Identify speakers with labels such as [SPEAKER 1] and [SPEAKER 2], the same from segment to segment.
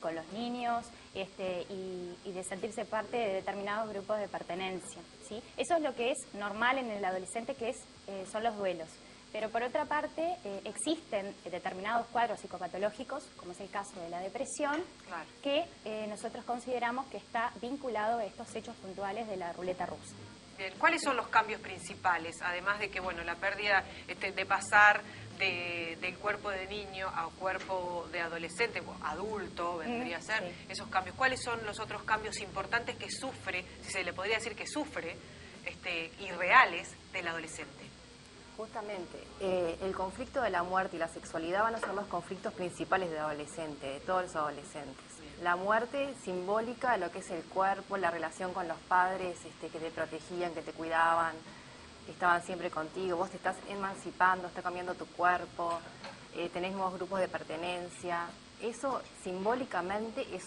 [SPEAKER 1] con los niños y de sentirse parte de determinados grupos de pertenencia, ¿sí? Eso es lo que es normal en el adolescente, que son los duelos. Pero por otra parte, existen determinados cuadros psicopatológicos, como es el caso de la depresión,
[SPEAKER 2] claro,
[SPEAKER 1] que nosotros consideramos que está vinculado a estos hechos puntuales de la ruleta rusa.
[SPEAKER 2] Bien, ¿cuáles son los cambios principales? Además de que, bueno, la pérdida de pasar del cuerpo de niño a cuerpo de adolescente, o adulto, vendría a ser,
[SPEAKER 1] sí.
[SPEAKER 2] Esos cambios. ¿Cuáles son los otros cambios importantes que sufre, si se le podría decir que sufre, y reales del adolescente?
[SPEAKER 3] Justamente, el conflicto de la muerte y la sexualidad van a ser los conflictos principales del adolescente, de todos los adolescentes. La muerte simbólica de lo que es el cuerpo, la relación con los padres que te protegían, que te cuidaban, que estaban siempre contigo. Vos te estás emancipando, está cambiando tu cuerpo, tenés nuevos grupos de pertenencia. Eso simbólicamente es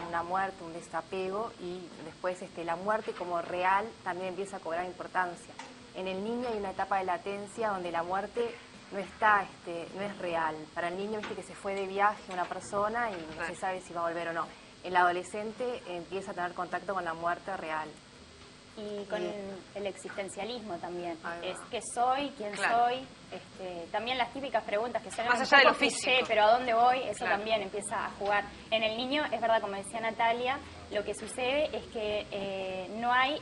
[SPEAKER 3] una muerte, un desapego, y después la muerte como real también empieza a cobrar importancia. En el niño hay una etapa de latencia donde la muerte no está, no es real. Para el niño, viste que se fue de viaje una persona y no se sabe si va a volver o no. El adolescente empieza a tener contacto con la muerte real.
[SPEAKER 1] Y con el existencialismo también. Es qué soy, quién soy. También las típicas preguntas que son
[SPEAKER 2] más allá de lo físico,
[SPEAKER 1] pero ¿a dónde voy? Eso también empieza a jugar. En el niño, es verdad, como decía Natalia, lo que sucede es que no hay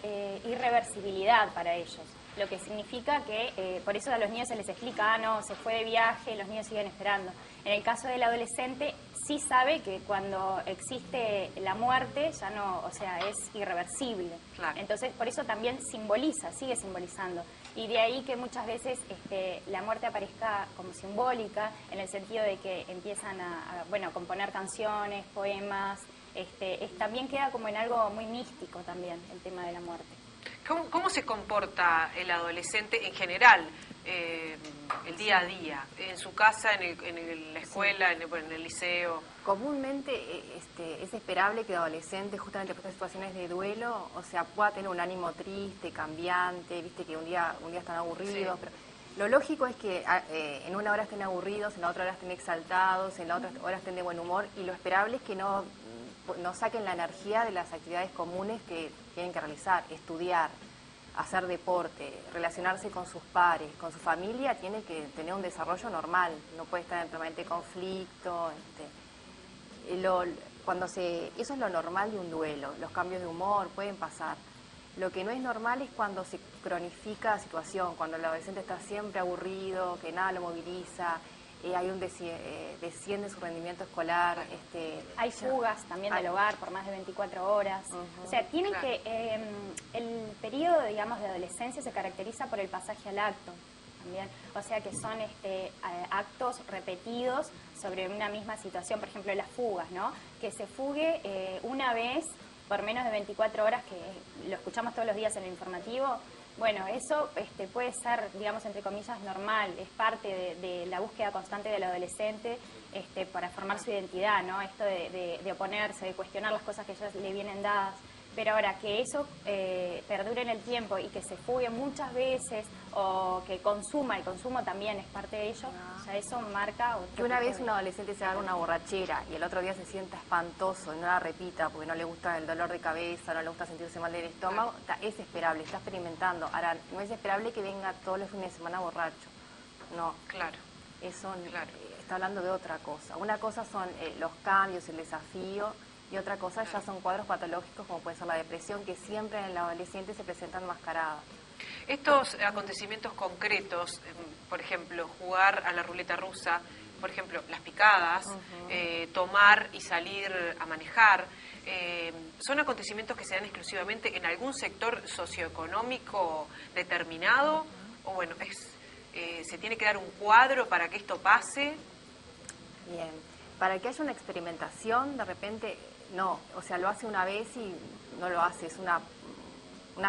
[SPEAKER 1] irreversibilidad para ellos. Lo que significa que, por eso a los niños se les explica, no, se fue de viaje, los niños siguen esperando. En el caso del adolescente, sí sabe que cuando existe la muerte, ya no, o sea, es irreversible.
[SPEAKER 2] Claro.
[SPEAKER 1] Entonces, por eso también simboliza, sigue simbolizando. Y de ahí que muchas veces la muerte aparezca como simbólica, en el sentido de que empiezan a componer canciones, poemas. También queda como en algo muy místico también, el tema de la muerte.
[SPEAKER 2] ¿Cómo se comporta el adolescente en general, el día a día, en su casa, en la escuela, en el liceo?
[SPEAKER 3] Comúnmente es esperable que el adolescente, justamente por estas situaciones de duelo, o sea, pueda tener un ánimo triste, cambiante, viste que un día están aburridos, pero lo lógico es que en una hora estén aburridos, en la otra hora estén exaltados, en la otra hora estén de buen humor, y lo esperable es que no saquen la energía de las actividades comunes que tienen que realizar, estudiar, hacer deporte, relacionarse con sus pares, con su familia. Tiene que tener un desarrollo normal, no puede estar en permanente conflicto. Eso es lo normal de un duelo, los cambios de humor pueden pasar. Lo que no es normal es cuando se cronifica la situación, cuando el adolescente está siempre aburrido, que nada lo moviliza, hay desciende su rendimiento escolar.
[SPEAKER 1] Hay fugas también del hogar por más de 24 horas. O sea, tienen que... el periodo, digamos, de adolescencia se caracteriza por el pasaje al acto también. O sea, que son actos repetidos sobre una misma situación. Por ejemplo, las fugas, ¿no? Que se fugue una vez por menos de 24 horas, que lo escuchamos todos los días en el informativo. Bueno, eso puede ser, digamos, entre comillas, normal, es parte de la búsqueda constante del adolescente para formar su identidad, ¿no? Esto de oponerse, de cuestionar las cosas que ya le vienen dadas. Pero ahora, que eso perdure en el tiempo y que se fugue muchas veces, o que consuma, el consumo también es parte de ello, ya eso marca...
[SPEAKER 3] Que una vez un adolescente se haga una borrachera y el otro día se sienta espantoso y no la repita porque no le gusta el dolor de cabeza, no le gusta sentirse mal del estómago, es esperable, está experimentando. Ahora, no es esperable que venga todos los fines de semana borracho. No.
[SPEAKER 2] Claro.
[SPEAKER 3] Eso está hablando de otra cosa. Una cosa son los cambios, el desafío, y otra cosa ya son cuadros patológicos, como puede ser la depresión, que siempre en el adolescente se presentan mascaradas.
[SPEAKER 2] Estos acontecimientos concretos, por ejemplo, jugar a la ruleta rusa, por ejemplo, las picadas, tomar y salir a manejar, ¿son acontecimientos que se dan exclusivamente en algún sector socioeconómico determinado? O bueno, ¿se tiene que dar un cuadro para que esto pase?
[SPEAKER 3] Bien, para que haya una experimentación, de repente, no, o sea, lo hace una vez y no lo hace, es una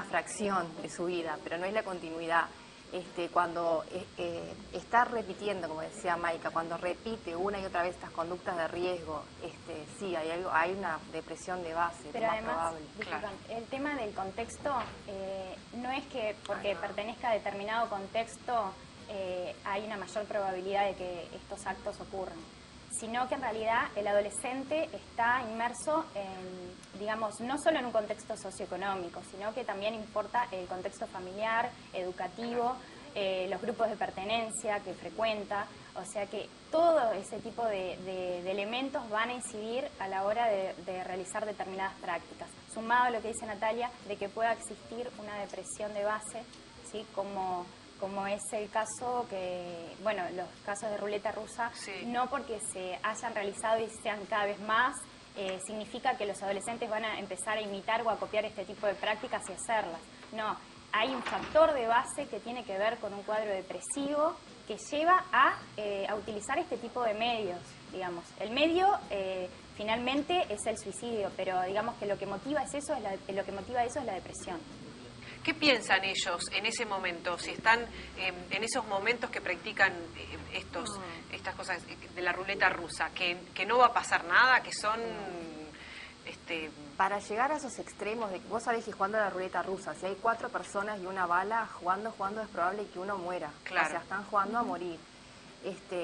[SPEAKER 3] fracción de su vida, pero no es la continuidad. Cuando está repitiendo, como decía Maika, cuando repite una y otra vez estas conductas de riesgo, sí, hay una depresión de base,
[SPEAKER 1] pero
[SPEAKER 3] más
[SPEAKER 1] además,
[SPEAKER 3] probable.
[SPEAKER 1] Disculpan, el tema del contexto no es que porque pertenezca a determinado contexto hay una mayor probabilidad de que estos actos ocurran, sino que en realidad el adolescente está inmerso en, digamos, no solo en un contexto socioeconómico, sino que también importa el contexto familiar, educativo, los grupos de pertenencia que frecuenta, o sea que todo ese tipo de elementos van a incidir a la hora de realizar determinadas prácticas. Sumado a lo que dice Natalia, de que pueda existir una depresión de base, ¿sí? Como es el caso que, bueno, los casos de ruleta rusa, sí. No porque se hayan realizado y sean cada vez más, significa que los adolescentes van a empezar a imitar o a copiar este tipo de prácticas y hacerlas. No, hay un factor de base que tiene que ver con un cuadro depresivo que lleva a utilizar este tipo de medios, digamos. El medio finalmente es el suicidio, pero digamos que lo que motiva eso es la depresión.
[SPEAKER 2] ¿Qué piensan ellos en ese momento? Si están en esos momentos que practican estas cosas de la ruleta rusa, que no va a pasar nada, que son...
[SPEAKER 3] Para llegar a esos extremos, vos sabés que jugando a la ruleta rusa, si hay 4 personas y una bala, jugando es probable que uno muera.
[SPEAKER 2] Claro.
[SPEAKER 3] O sea, están jugando a morir.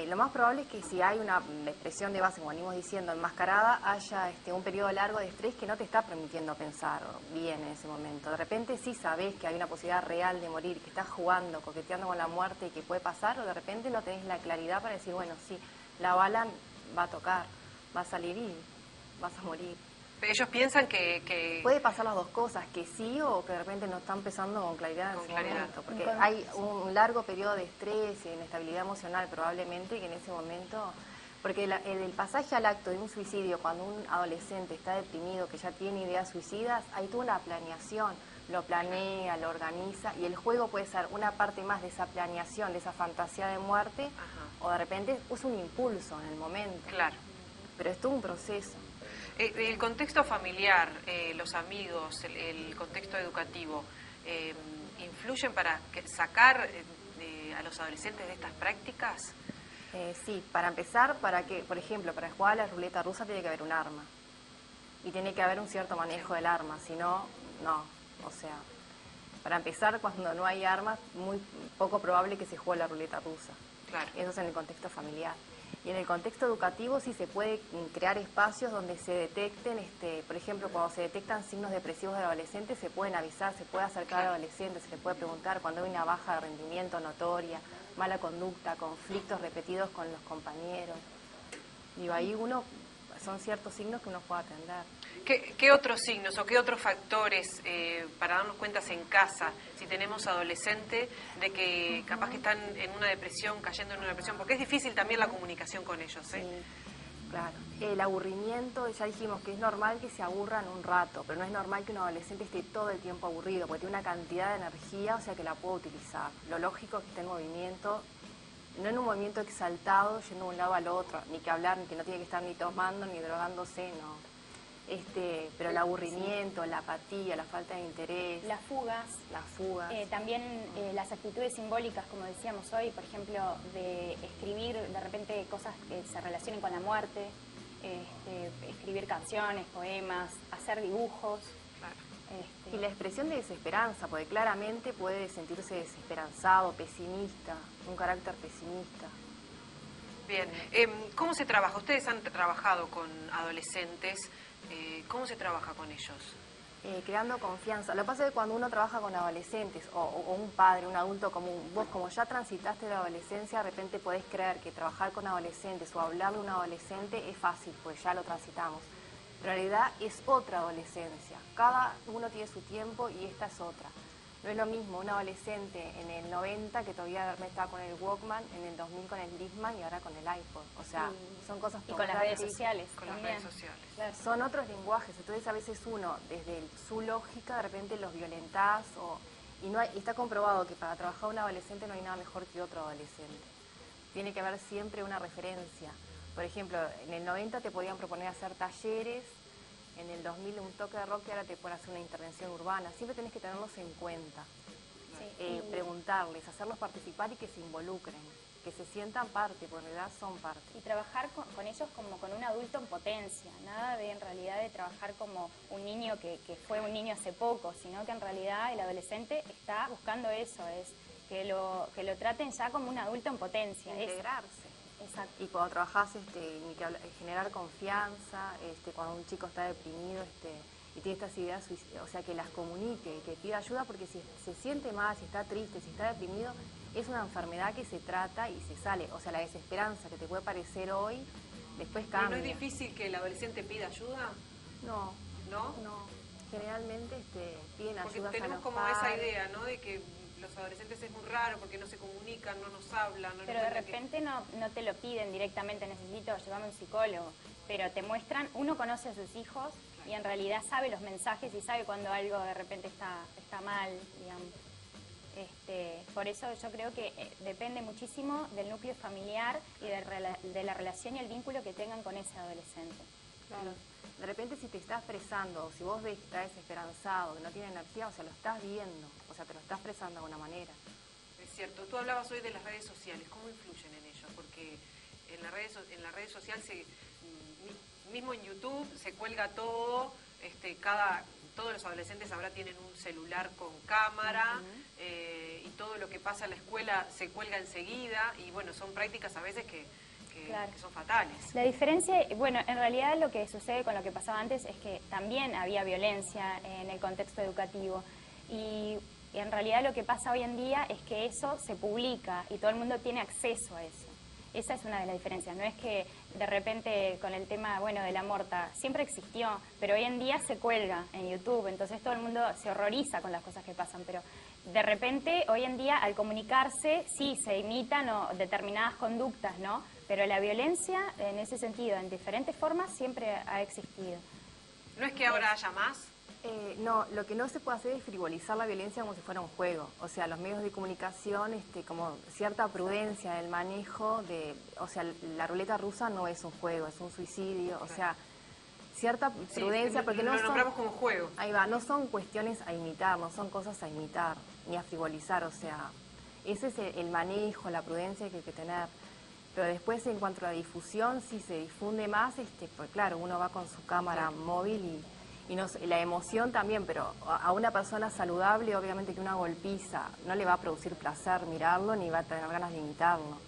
[SPEAKER 3] Lo más probable es que si hay una depresión de base, como venimos diciendo, enmascarada, haya un periodo largo de estrés que no te está permitiendo pensar bien en ese momento. De repente sí sabés que hay una posibilidad real de morir, que estás jugando, coqueteando con la muerte y que puede pasar, o de repente no tenés la claridad para decir, bueno, sí, la bala va a tocar, va a salir y vas a morir.
[SPEAKER 2] Ellos piensan que...
[SPEAKER 3] Puede pasar las dos cosas, que sí o que de repente no están empezando con claridad en ese momento. Porque hay un largo periodo de estrés y de inestabilidad emocional probablemente que en ese momento... Porque el pasaje al acto de un suicidio, cuando un adolescente está deprimido, que ya tiene ideas suicidas, hay toda una planeación. Lo planea, lo organiza y el juego puede ser una parte más de esa planeación, de esa fantasía de muerte. Ajá. O de repente es un impulso en el momento.
[SPEAKER 2] Claro.
[SPEAKER 3] Pero es todo un proceso.
[SPEAKER 2] El contexto familiar, los amigos, el contexto educativo, ¿influyen para sacar a los adolescentes de estas prácticas?
[SPEAKER 3] Sí, para empezar, por ejemplo, para jugar a la ruleta rusa tiene que haber un arma. Y tiene que haber un cierto manejo del arma, si no, no. O sea, para empezar, cuando no hay armas, muy poco probable que se juegue la ruleta rusa.
[SPEAKER 2] Claro.
[SPEAKER 3] Eso es en el contexto familiar. Y en el contexto educativo sí se puede crear espacios donde se detecten, por ejemplo, cuando se detectan signos depresivos del adolescente, se pueden avisar, se puede acercar al adolescente, se le puede preguntar cuando hay una baja de rendimiento notoria, mala conducta, conflictos repetidos con los compañeros. Digo, ahí son ciertos signos que uno puede atender.
[SPEAKER 2] ¿Qué otros signos o qué otros factores para darnos cuenta en casa, si tenemos adolescentes, de que capaz que están en una depresión, cayendo en una depresión? Porque es difícil también la comunicación con ellos, ¿eh?
[SPEAKER 3] Sí, claro. El aburrimiento, ya dijimos que es normal que se aburran un rato, pero no es normal que un adolescente esté todo el tiempo aburrido, porque tiene una cantidad de energía, o sea que la puede utilizar. Lo lógico es que esté en movimiento, no en un movimiento exaltado, yendo de un lado al otro, ni que hablar, ni que no tiene que estar ni tomando, ni drogándose, no. Pero el aburrimiento, la apatía, la falta de interés.
[SPEAKER 1] Las fugas. También las actitudes simbólicas, como decíamos hoy, por ejemplo, de escribir de repente cosas que se relacionen con la muerte, escribir canciones, poemas, hacer dibujos.
[SPEAKER 2] Claro.
[SPEAKER 3] Y la expresión de desesperanza, porque claramente puede sentirse desesperanzado, pesimista, un carácter pesimista.
[SPEAKER 2] Bien, ¿cómo se trabaja? Ustedes han trabajado con adolescentes. ¿Cómo se trabaja con ellos?
[SPEAKER 3] Creando confianza. Lo que pasa es que cuando uno trabaja con adolescentes o un padre, un adulto común, vos como ya transitaste la adolescencia, de repente podés creer que trabajar con adolescentes o hablarle a un adolescente es fácil, pues ya lo transitamos. Pero en realidad es otra adolescencia. Cada uno tiene su tiempo y esta es otra. No es lo mismo un adolescente en el 90 que todavía estaba con el Walkman, en el 2000 con el Discman y ahora con el iPod. O sea, son cosas
[SPEAKER 1] y con las redes sociales.
[SPEAKER 2] Con las redes sociales.
[SPEAKER 3] Claro. Son otros lenguajes. Entonces a veces uno, desde su lógica, de repente los violentás. Y está comprobado que para trabajar un adolescente no hay nada mejor que otro adolescente. Tiene que haber siempre una referencia. Por ejemplo, en el 90 te podían proponer hacer talleres. En el 2000 un toque de rock y ahora te pueden hacer una intervención urbana. Siempre tenés que tenerlos en cuenta, sí. Preguntarles, hacerlos participar y que se involucren, que se sientan parte, porque en realidad son parte.
[SPEAKER 1] Y trabajar con ellos como con un adulto en potencia, nada de en realidad de trabajar como un niño que fue un niño hace poco, sino que en realidad el adolescente está buscando eso, es que lo traten ya como un adulto en potencia.
[SPEAKER 3] Integrarse.
[SPEAKER 1] Exacto.
[SPEAKER 3] Y cuando trabajás generar confianza, cuando un chico está deprimido y tiene estas ideas suicidas, o sea, que las comunique, que pida ayuda, porque si se siente mal, si está triste, si está deprimido, es una enfermedad que se trata y se sale. O sea, la desesperanza que te puede parecer hoy, después cambia.
[SPEAKER 2] ¿No es difícil que el adolescente pida ayuda?
[SPEAKER 3] No.
[SPEAKER 2] ¿No?
[SPEAKER 3] No. Generalmente piden ayuda.
[SPEAKER 2] Porque tenemos como esa idea, ¿no? De que los adolescentes es muy raro porque no se comunican, no nos hablan. No
[SPEAKER 1] pero de repente no te lo piden directamente, necesito llevarme a un psicólogo. Pero te muestran, uno conoce a sus hijos y en realidad sabe los mensajes y sabe cuando algo de repente está mal, digamos. Por eso yo creo que depende muchísimo del núcleo familiar y de la relación y el vínculo que tengan con ese adolescente.
[SPEAKER 3] Claro. De repente si te está expresando, si vos ves que está desesperanzado, que no tiene energía, o sea, lo estás viendo, o sea, te lo está expresando de alguna manera.
[SPEAKER 2] Es cierto. Tú hablabas hoy de las redes sociales, ¿cómo influyen en ello? Porque en la red social, mismo en YouTube, se cuelga todo, todos los adolescentes ahora tienen un celular con cámara, y todo lo que pasa en la escuela se cuelga enseguida, y bueno, son prácticas a veces que son fatales.
[SPEAKER 1] La diferencia, bueno, en realidad lo que sucede con lo que pasaba antes es que también había violencia en el contexto educativo y en realidad lo que pasa hoy en día es que eso se publica y todo el mundo tiene acceso a eso. Esa es una de las diferencias, no es que de repente con el tema, bueno, de la morta, siempre existió, pero hoy en día se cuelga en YouTube, entonces todo el mundo se horroriza con las cosas que pasan, pero de repente hoy en día al comunicarse sí se imitan determinadas conductas, ¿no? Pero la violencia en ese sentido, en diferentes formas, siempre ha existido.
[SPEAKER 2] ¿No es que ahora haya más?
[SPEAKER 3] No, lo que no se puede hacer es frivolizar la violencia como si fuera un juego. O sea, los medios de comunicación, como cierta prudencia en el manejo o sea, la ruleta rusa no es un juego, es un suicidio, o sea, cierta prudencia, porque no
[SPEAKER 2] lo nombramos como juego.
[SPEAKER 3] Ahí va, no son cuestiones a imitar, no son cosas a imitar, ni a frivolizar, o sea, ese es el manejo, la prudencia que hay que tener. Pero después, en cuanto a la difusión, si se difunde más, pues claro, uno va con su cámara móvil y la emoción también, pero a una persona saludable, obviamente que una golpiza no le va a producir placer mirarlo, ni va a tener ganas de imitarlo.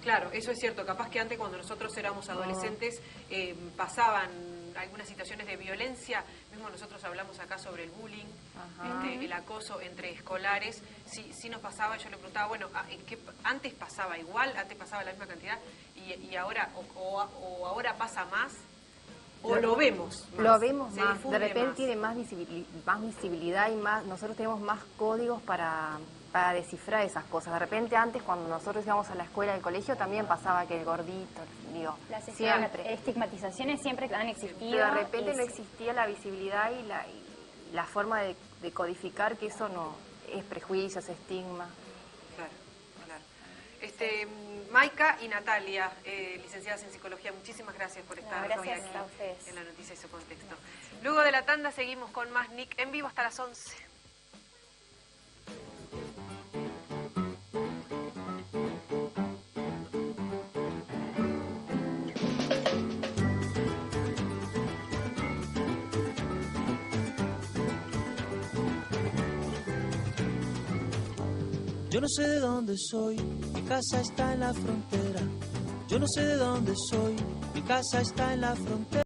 [SPEAKER 2] Claro, eso es cierto. Capaz que antes, cuando nosotros éramos adolescentes, pasaban algunas situaciones de violencia. Mismo nosotros hablamos acá sobre el bullying, el acoso entre escolares. Sí nos pasaba, yo le preguntaba, bueno, ¿antes pasaba igual? ¿Antes pasaba la misma cantidad? ¿Y ahora, o ahora pasa más? ¿O lo vemos más?
[SPEAKER 3] Lo vemos
[SPEAKER 2] Se
[SPEAKER 3] más, de repente
[SPEAKER 2] más.
[SPEAKER 3] tiene más visibilidad y más, nosotros tenemos más códigos para descifrar esas cosas. De repente antes, cuando nosotros íbamos a la escuela, al colegio, también pasaba que el gordito, digo, siempre.
[SPEAKER 1] Estigmatizaciones siempre han existido.
[SPEAKER 3] Pero de repente no existía la visibilidad y la forma de codificar que eso no es prejuicio, es estigma.
[SPEAKER 2] Claro. Maika y Natalia, licenciadas en Psicología, muchísimas gracias por estar hoy aquí en La Noticia y su Contexto. Luego de la tanda seguimos con más Nick en vivo hasta las 11.
[SPEAKER 4] Yo no sé de dónde soy, mi casa está en la frontera. Yo no sé de dónde soy, mi casa está en la frontera.